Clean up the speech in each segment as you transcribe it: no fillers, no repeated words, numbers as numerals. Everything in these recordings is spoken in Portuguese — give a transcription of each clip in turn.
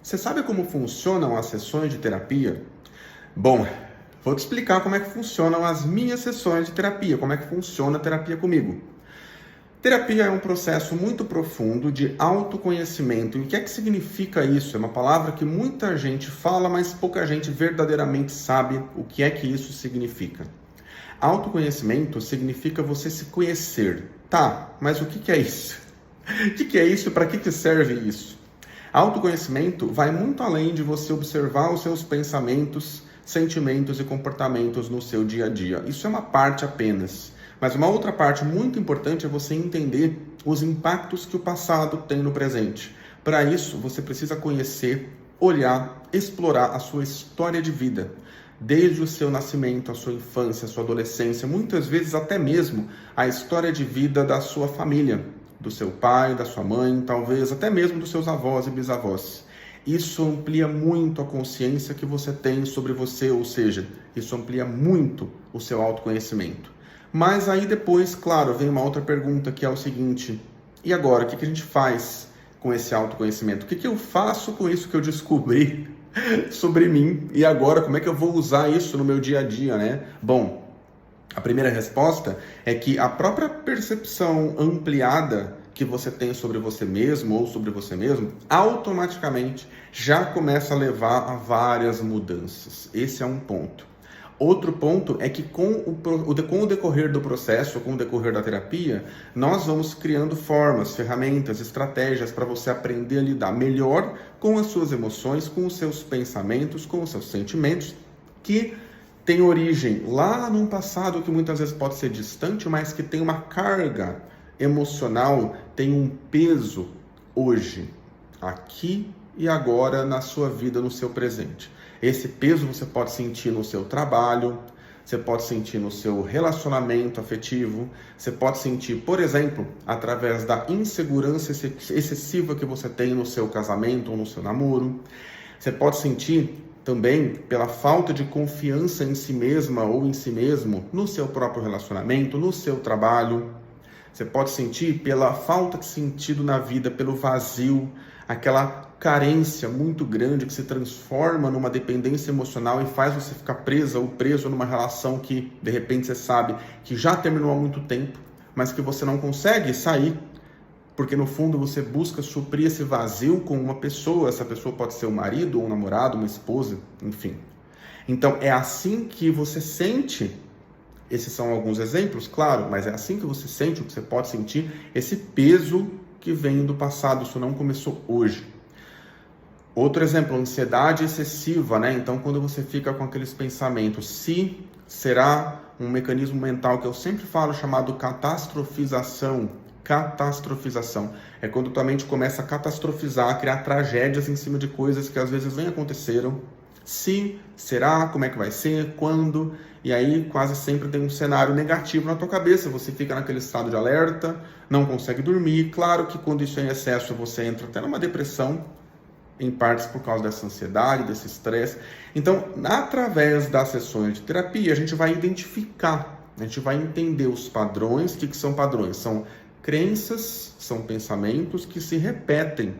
Você sabe como funcionam as sessões de terapia? Bom, vou te explicar como é que funcionam as minhas sessões de terapia, como é que funciona a terapia comigo. Terapia é um processo muito profundo de autoconhecimento. E o que é que significa isso? É uma palavra que muita gente fala, mas pouca gente verdadeiramente sabe o que é que isso significa. Autoconhecimento significa você se conhecer. Tá, mas o que é isso? O que é isso? Para que serve isso? Autoconhecimento vai muito além de você observar os seus pensamentos, sentimentos e comportamentos no seu dia a dia. Isso é uma parte apenas. Mas uma outra parte muito importante é você entender os impactos que o passado tem no presente. Para isso, você precisa conhecer, olhar, explorar a sua história de vida. Desde o seu nascimento, a sua infância, a sua adolescência, muitas vezes até mesmo a história de vida da sua família, do seu pai, da sua mãe, talvez até mesmo dos seus avós e bisavós. Isso amplia muito a consciência que você tem sobre você, ou seja, isso amplia muito o seu autoconhecimento. Mas aí depois, claro, vem uma outra pergunta que é o seguinte: e agora, o que a gente faz com esse autoconhecimento? O que eu faço com isso que eu descobri sobre mim? E agora, como é que eu vou usar isso no meu dia a dia, né? Bom, a primeira resposta é que a própria percepção ampliada que você tem sobre você mesmo ou sobre você mesmo, automaticamente já começa a levar a várias mudanças. Esse é um ponto. Outro ponto é que com o decorrer do processo, com o decorrer da terapia, nós vamos criando formas, ferramentas, estratégias para você aprender a lidar melhor com as suas emoções, com os seus pensamentos, com os seus sentimentos, que tem origem lá num passado que muitas vezes pode ser distante, mas que tem uma carga emocional, tem um peso hoje, aqui e agora na sua vida, no seu presente. Esse peso você pode sentir no seu trabalho, você pode sentir no seu relacionamento afetivo, você pode sentir, por exemplo, através da insegurança excessiva que você tem no seu casamento ou no seu namoro. Você pode sentir também pela falta de confiança em si mesma ou em si mesmo, no seu próprio relacionamento, no seu trabalho. Você pode sentir pela falta de sentido na vida, pelo vazio, aquela carência muito grande que se transforma numa dependência emocional e faz você ficar presa ou preso numa relação que, de repente, você sabe que já terminou há muito tempo, mas que você não consegue sair, porque, no fundo, você busca suprir esse vazio com uma pessoa. Essa pessoa pode ser um marido, um namorado, uma esposa, enfim. Então, é assim que você sente. Esses são alguns exemplos, claro, mas é assim que você sente, o que você pode sentir, esse peso que vem do passado. Isso não começou hoje. Outro exemplo, ansiedade excessiva, né? Então, quando você fica com aqueles pensamentos, se será um mecanismo mental que eu sempre falo, chamado catastrofização. Catastrofização é quando tua mente começa a catastrofizar, a criar tragédias em cima de coisas que às vezes nem aconteceram. Se, será, como é que vai ser, quando, e aí quase sempre tem um cenário negativo na tua cabeça, você fica naquele estado de alerta, não consegue dormir. Claro que quando isso é em excesso você entra até numa depressão, em partes por causa dessa ansiedade, desse estresse. Então, através das sessões de terapia, a gente vai identificar, a gente vai entender os padrões. O que são padrões? São crenças, são pensamentos que se repetem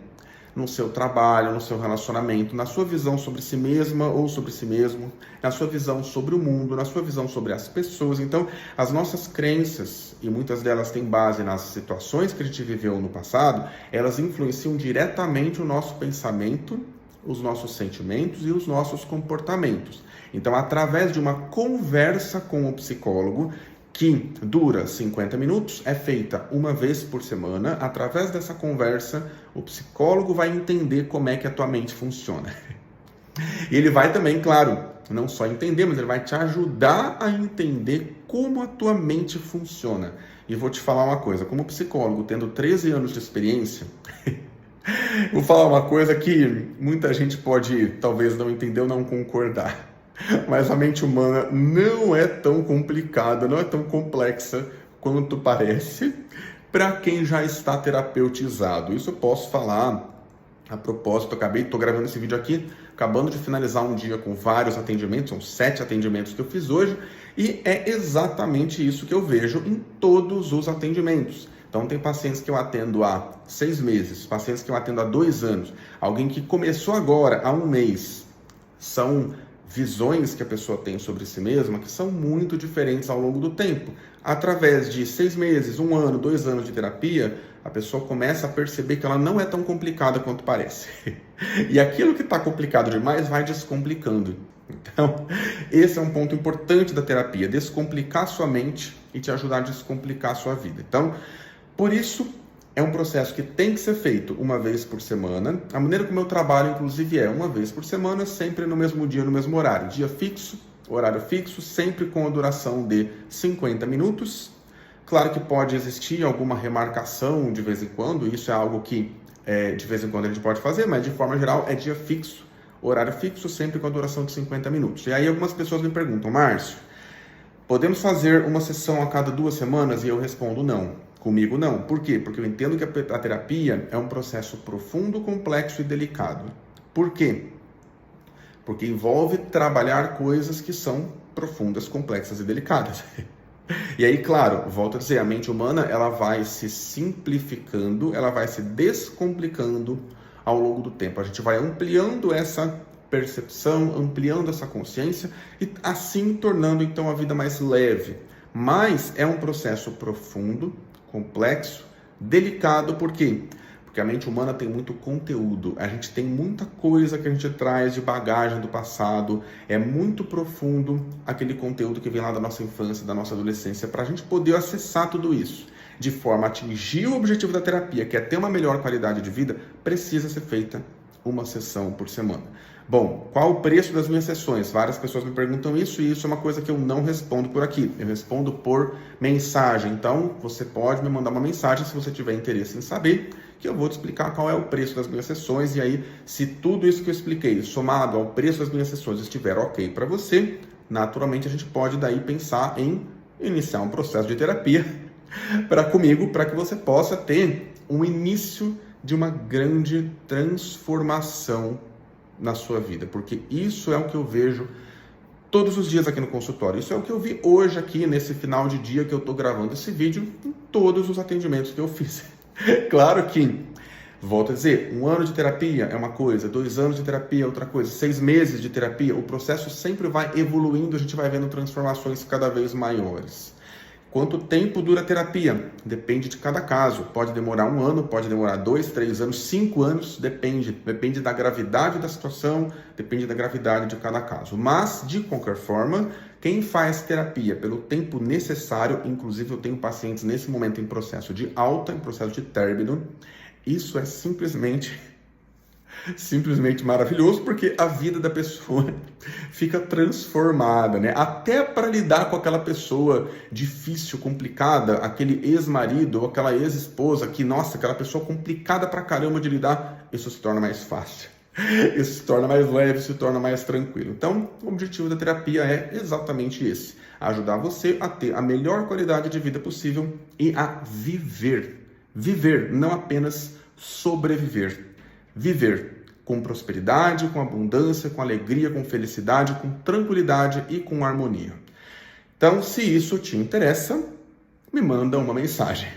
no seu trabalho, no seu relacionamento, na sua visão sobre si mesma ou sobre si mesmo, na sua visão sobre o mundo, na sua visão sobre as pessoas. Então, as nossas crenças, e muitas delas têm base nas situações que a gente viveu no passado, elas influenciam diretamente o nosso pensamento, os nossos sentimentos e os nossos comportamentos. Então, através de uma conversa com o psicólogo, que dura 50 minutos, é feita uma vez por semana. Através dessa conversa, o psicólogo vai entender como é que a tua mente funciona. E ele vai também, claro, não só entender, mas ele vai te ajudar a entender como a tua mente funciona. E vou te falar uma coisa, como psicólogo, tendo 13 anos de experiência, vou falar uma coisa que muita gente pode talvez não entender ou não concordar. Mas a mente humana não é tão complicada, não é tão complexa quanto parece para quem já está terapeutizado. Isso eu posso falar a propósito. Estou gravando esse vídeo aqui, acabando de finalizar um dia com vários atendimentos, são 7 atendimentos que eu fiz hoje, e é exatamente isso que eu vejo em todos os atendimentos. Então, tem pacientes que eu atendo há 6 meses, pacientes que eu atendo há 2 anos, alguém que começou agora há 1 mês. São visões que a pessoa tem sobre si mesma que são muito diferentes ao longo do tempo. Através de 6 meses, 1 ano, 2 anos de terapia, a pessoa começa a perceber que ela não é tão complicada quanto parece. E aquilo que está complicado demais vai descomplicando. Então, esse é um ponto importante da terapia, descomplicar sua mente e te ajudar a descomplicar a sua vida. Então, por isso, é um processo que tem que ser feito 1 vez por semana. A maneira como eu trabalho, inclusive, é 1 vez por semana, sempre no mesmo dia, no mesmo horário. Dia fixo, horário fixo, sempre com a duração de 50 minutos. Claro que pode existir alguma remarcação de vez em quando, isso é algo que de vez em quando a gente pode fazer, mas de forma geral é dia fixo, horário fixo, sempre com a duração de 50 minutos. E aí algumas pessoas me perguntam, Márcio, podemos fazer uma sessão a cada 2 semanas? E eu respondo não. Comigo não. Por quê? Porque eu entendo que a terapia é um processo profundo, complexo e delicado. Por quê? Porque envolve trabalhar coisas que são profundas, complexas e delicadas. E aí, claro, volto a dizer, a mente humana ela vai se simplificando, ela vai se descomplicando ao longo do tempo. A gente vai ampliando essa percepção, ampliando essa consciência e assim tornando então a vida mais leve. Mas é um processo profundo, complexo, delicado, por quê? Porque a mente humana tem muito conteúdo, a gente tem muita coisa que a gente traz de bagagem do passado, é muito profundo aquele conteúdo que vem lá da nossa infância, da nossa adolescência, para a gente poder acessar tudo isso. De forma a atingir o objetivo da terapia, que é ter uma melhor qualidade de vida, precisa ser feita 1 sessão por semana. Bom, qual o preço das minhas sessões? Várias pessoas me perguntam isso e isso é uma coisa que eu não respondo por aqui. Eu respondo por mensagem. Então, você pode me mandar uma mensagem se você tiver interesse em saber, que eu vou te explicar qual é o preço das minhas sessões. E aí, se tudo isso que eu expliquei, somado ao preço das minhas sessões, estiver ok para você, naturalmente a gente pode daí pensar em iniciar um processo de terapia comigo, para que você possa ter um início de uma grande transformação na sua vida, porque isso é o que eu vejo todos os dias aqui no consultório. Isso é o que eu vi hoje aqui nesse final de dia que eu estou gravando esse vídeo, em todos os atendimentos que eu fiz. Claro que, volto a dizer, 1 ano de terapia é uma coisa, 2 anos de terapia é outra coisa, 6 meses de terapia, o processo sempre vai evoluindo, a gente vai vendo transformações cada vez maiores. Quanto tempo dura a terapia? Depende de cada caso. Pode demorar 1 ano, pode demorar 2, 3 anos, 5 anos, depende. Depende da gravidade da situação, depende da gravidade de cada caso. Mas, de qualquer forma, quem faz terapia pelo tempo necessário, inclusive eu tenho pacientes nesse momento em processo de alta, em processo de término, isso é simplesmente maravilhoso, porque a vida da pessoa fica transformada, né? Até para lidar com aquela pessoa difícil, complicada, aquele ex-marido ou aquela ex-esposa que, nossa, aquela pessoa complicada pra caramba de lidar, isso se torna mais fácil. Isso se torna mais leve, se torna mais tranquilo. Então, o objetivo da terapia é exatamente esse: ajudar você a ter a melhor qualidade de vida possível e a viver. Viver, não apenas sobreviver. Viver com prosperidade, com abundância, com alegria, com felicidade, com tranquilidade e com harmonia. Então, se isso te interessa, me manda uma mensagem.